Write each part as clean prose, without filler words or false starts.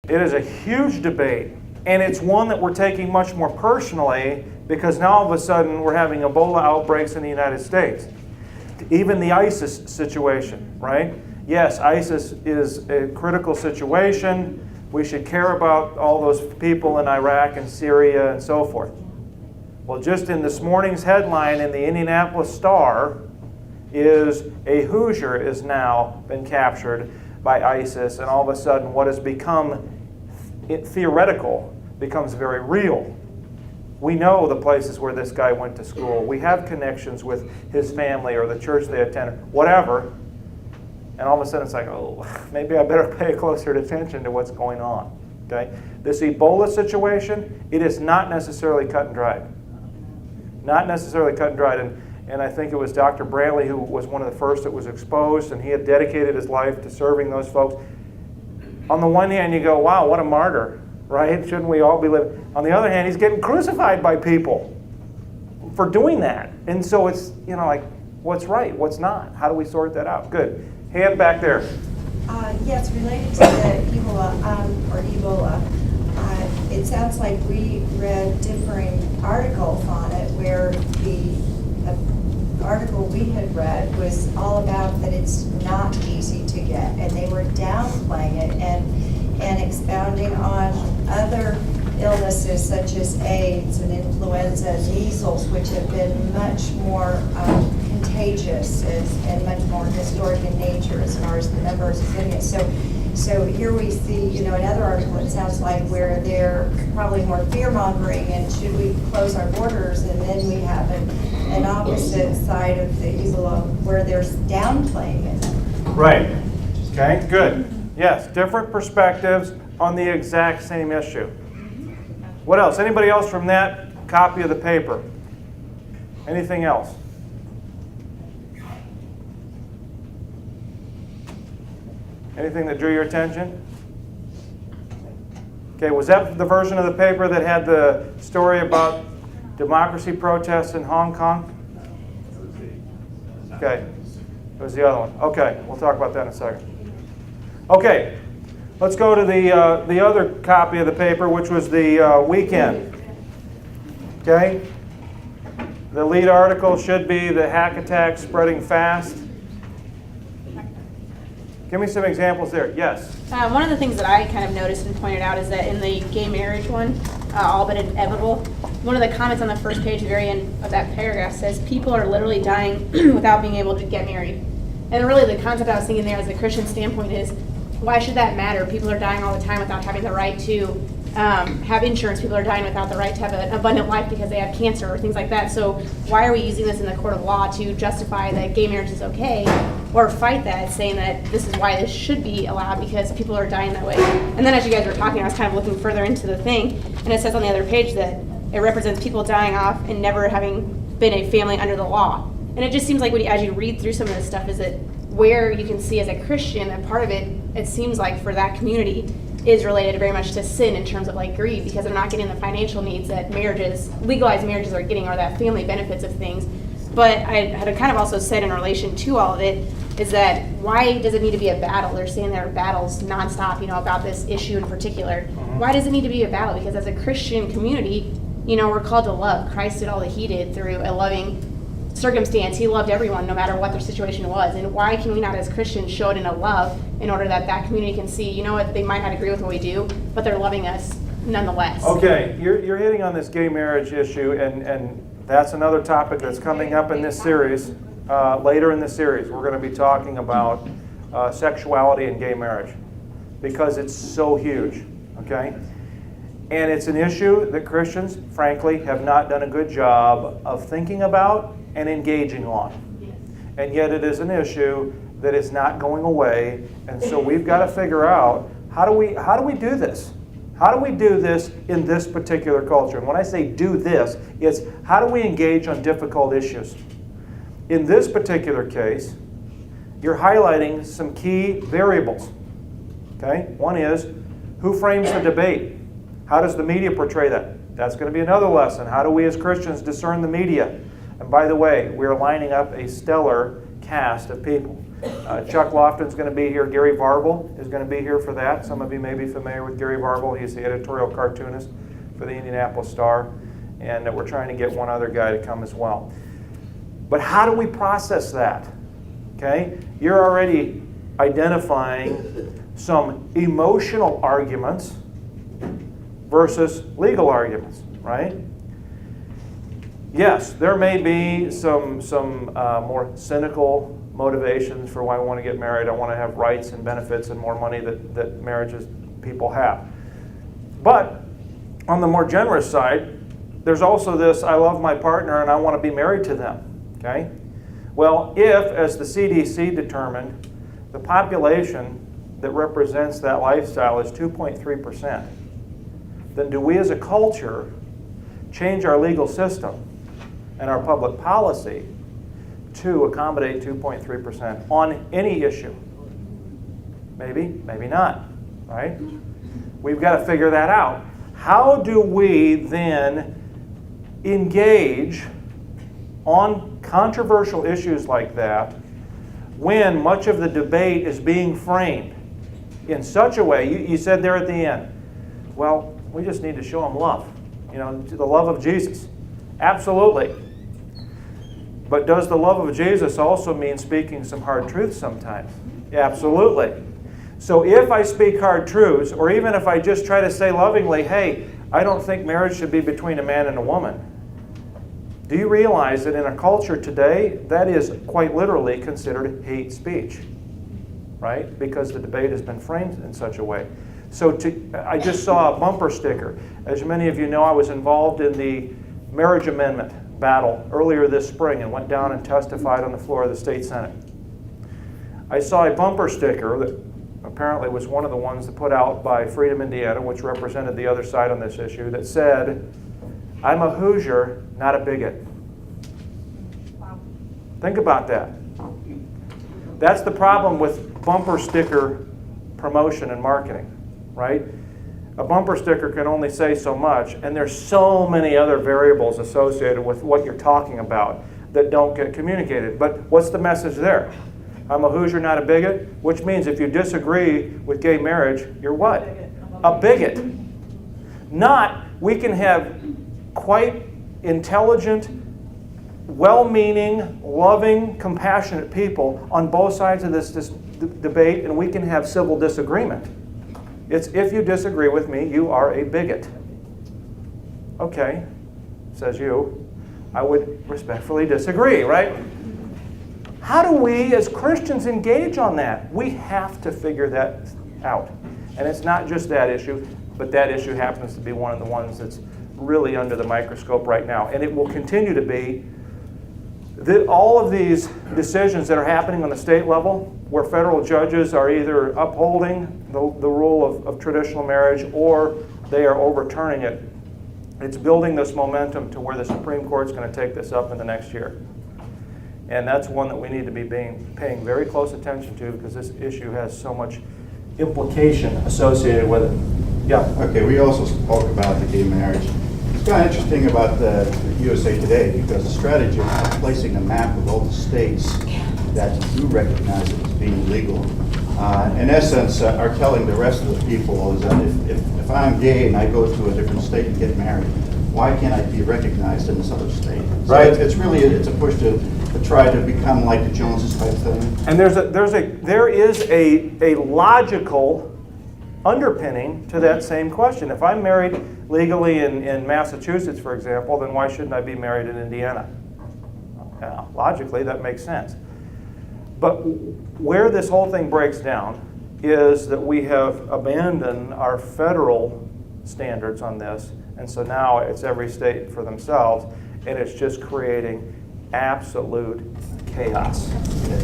It is a huge debate, and it's one that we're taking much more personally because now all of a sudden we're having Ebola outbreaks in the United States. Even the ISIS situation, right? Yes, ISIS is a critical situation. We should care about all those people in Iraq and Syria and so forth. Well, just in this morning's headline in the Indianapolis Star is a Hoosier is now been captured by ISIS, and all of a sudden what has become theoretical becomes very real. We know the places where this guy went to school. We have connections with his family or the church they attended, whatever. And all of a sudden it's like, oh, maybe I better pay closer attention to what's going on. Okay? This Ebola situation, it is not necessarily cut and dried. Not necessarily cut and dried. And I think it was Dr. Brantley who was one of the first that was exposed, and he had dedicated his life to serving those folks. On the one hand, you go, wow, what a martyr, right? Shouldn't we all be living? On the other hand, he's getting crucified by people for doing that. And so it's, like, what's right, what's not? How do we sort that out? Good. Hand back there. Yes, related to the Ebola, it sounds like we read differing articles on it, where the article we had read was all about that it's not easy to get, and they were downplaying it and expounding on other illnesses such as AIDS and influenza and measles, which have been much more contagious and much more historic in nature as far as the numbers of getting it. So here we see, another article, it sounds like, where they're probably more fear-mongering, and should we close our borders? And then we have an opposite side of the Ebola where they're downplaying it. Right. Okay, good. Yes, different perspectives on the exact same issue. What else? Anybody else from that copy of the paper? Anything else? Anything that drew your attention? Okay, was that the version of the paper that had the story about democracy protests in Hong Kong? Okay, it was the other one. Okay, we'll talk about that in a second. Okay, let's go to the other copy of the paper, which was the weekend. Okay, the lead article should be the hack attack spreading fast. Give me some examples there. Yes? One of the things that I kind of noticed and pointed out is that in the gay marriage one, all but inevitable, one of the comments on the first page, the very end of that paragraph, says people are literally dying without being able to get married. And really the concept I was thinking there as a Christian standpoint is, why should that matter? People are dying all the time without having the right to have insurance. People are dying without the right to have an abundant life because they have cancer or things like that. So why are we using this in the court of law to justify that gay marriage is okay, or fight that, saying that this is why this should be allowed because people are dying that way? And then as you guys were talking, I was kind of looking further into the thing, and it says on the other page that it represents people dying off and never having been a family under the law. And it just seems like as you read through some of this stuff, is that where you can see as a Christian that part of it seems like for that community is related very much to sin in terms of like greed, because they're not getting the financial needs that legalized marriages are getting, or that family benefits of things. But I had kind of also said in relation to all of it is that why does it need to be a battle? They're saying there are battles nonstop, about this issue in particular. Why does it need to be a battle? Because as a Christian community, we're called to love. Christ did all that he did through a loving circumstance. He loved everyone no matter what their situation was. And why can we not as Christians show it in a love in order that community can see, what, they might not agree with what we do, but they're loving us nonetheless. Okay, you're hitting on this gay marriage issue, and that's another topic that's coming up in this series. Later in the series, we're going to be talking about sexuality and gay marriage, because it's so huge, okay? And it's an issue that Christians, frankly, have not done a good job of thinking about and engaging on. And yet it is an issue that is not going away, and so we've got to figure out how do we do this? How do we do this in this particular culture? And when I say do this, it's how do we engage on difficult issues? In this particular case, you're highlighting some key variables. Okay? One is, who frames the debate? How does the media portray that? That's going to be another lesson. How do we as Christians discern the media? And by the way, we're lining up a stellar cast of people. Chuck Lofton's going to be here. Gary Varvel is going to be here for that. Some of you may be familiar with Gary Varvel. He's the editorial cartoonist for the Indianapolis Star. And we're trying to get one other guy to come as well. But how do we process that? Okay? You're already identifying some emotional arguments versus legal arguments, right? Yes, there may be some more cynical motivations for why I want to get married. I want to have rights and benefits and more money that marriages people have. But on the more generous side, there's also this, I love my partner and I want to be married to them, okay? Well, if, as the CDC determined, the population that represents that lifestyle is 2.3%, then do we as a culture change our legal system and our public policy to accommodate 2.3% on any issue? Maybe, maybe not, right? We've got to figure that out. How do we then engage on controversial issues like that when much of the debate is being framed in such a way? You said there at the end, well, we just need to show them love, you know, the love of Jesus. Absolutely. But does the love of Jesus also mean speaking some hard truths sometimes? Absolutely. So if I speak hard truths, or even if I just try to say lovingly, hey, I don't think marriage should be between a man and a woman, do you realize that in a culture today, that is quite literally considered hate speech, right? Because the debate has been framed in such a way. So I just saw a bumper sticker. As many of you know, I was involved in the marriage amendment battle earlier this spring and went down and testified on the floor of the state senate. I saw a bumper sticker that apparently was one of the ones that put out by Freedom Indiana, which represented the other side on this issue, that said, I'm a Hoosier, not a bigot. Wow. Think about that. That's the problem with bumper sticker promotion and marketing, right? A bumper sticker can only say so much, and there's so many other variables associated with what you're talking about that don't get communicated. But what's the message there? I'm a Hoosier, not a bigot, which means if you disagree with gay marriage, you're what? A bigot. Not, we can have quite intelligent, well-meaning, loving, compassionate people on both sides of this debate, and we can have civil disagreement. It's if you disagree with me, you are a bigot. Okay, says you. I would respectfully disagree, right? How do we as Christians engage on that? We have to figure that out. And it's not just that issue, but that issue happens to be one of the ones that's really under the microscope right now. And it will continue to be. All of these decisions that are happening on the state level, where federal judges are either upholding the rule of traditional marriage or they are overturning it, it's building this momentum to where the Supreme Court's going to take this up in the next year. And that's one that we need to be paying very close attention to, because this issue has so much implication associated with it. Yeah. Okay, we also spoke about the gay marriage. It's kind of interesting about the USA Today, because the strategy of placing a map of all the states that do recognize it as being legal, in essence, are telling the rest of the people is that if I'm gay and I go to a different state and get married, why can't I be recognized in this other state? So right. It's really a push to try to become like the Joneses type thing. And there is a logical underpinning to that same question. If I'm married legally in Massachusetts, for example, then why shouldn't I be married in Indiana? Yeah, logically, that makes sense. But where this whole thing breaks down is that we have abandoned our federal standards on this, and so now it's every state for themselves, and it's just creating absolute chaos,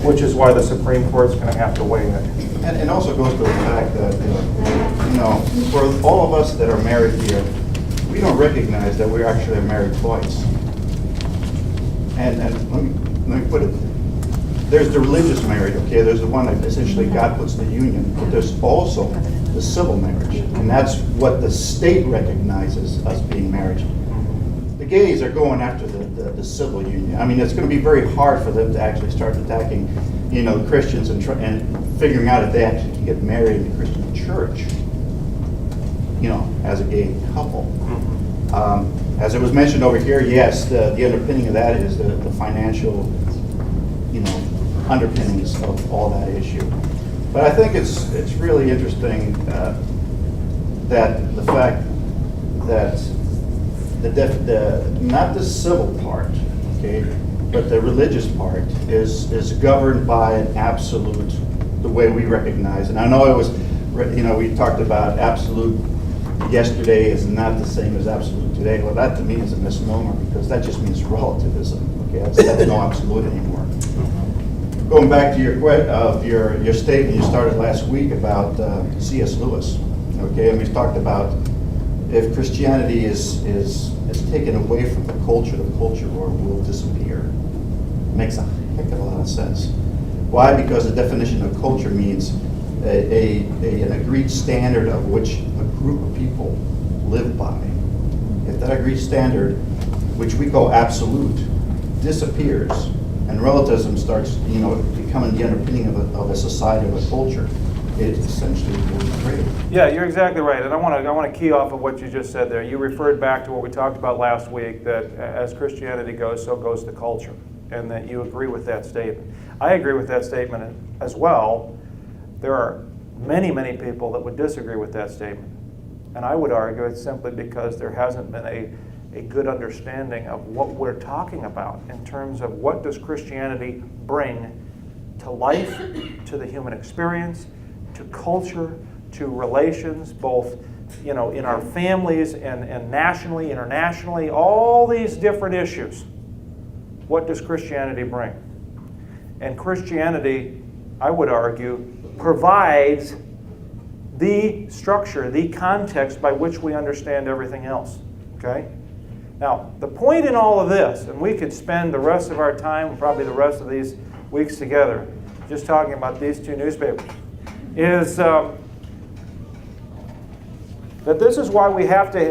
which is why the Supreme Court's going to have to weigh in. And it also goes to the fact that, for all of us that are married here, we don't recognize that we actually are married twice. And let me put it, there's the religious marriage, okay? There's the one that essentially God puts the union, but there's also the civil marriage, and that's what the state recognizes as being marriage. The gays are going after the civil union. I mean, it's going to be very hard for them to actually start attacking Christians and figuring out if they actually can get married in a Christian church, as a gay couple. As it was mentioned over here, yes, the underpinning of that is the financial, underpinnings of all that issue. But I think it's really interesting that the fact that not the civil part, okay, but the religious part is governed by an absolute, the way we recognize. And I know it was, we talked about absolute yesterday is not the same as absolute today. Well, that to me is a misnomer, because that just means relativism. Okay, that's no absolute anymore. Going back to your statement you started last week about C.S. Lewis. Okay, and we've talked about if Christianity is taken away from the culture will disappear. It makes a heck of a lot of sense. Why? Because the definition of culture means an agreed standard of which a group of people live by. If that agreed standard, which we call absolute, disappears, and relativism starts, becoming the underpinning of a society, of a culture, it essentially will degrade. Yeah, you're exactly right, and I want to key off of what you just said there. You referred back to what we talked about last week, that as Christianity goes, so goes the culture, and that you agree with that statement. I agree with that statement as well. There are many, many people that would disagree with that statement, and I would argue it's simply because there hasn't been a good understanding of what we're talking about in terms of what does Christianity bring to life, to the human experience, to culture, to relations, both in our families and nationally, internationally, all these different issues. What does Christianity bring? And Christianity, I would argue, provides the structure, the context by which we understand everything else. Okay? Now, the point in all of this, and we could spend the rest of our time, probably the rest of these weeks together, just talking about these two newspapers, is that this is why we have to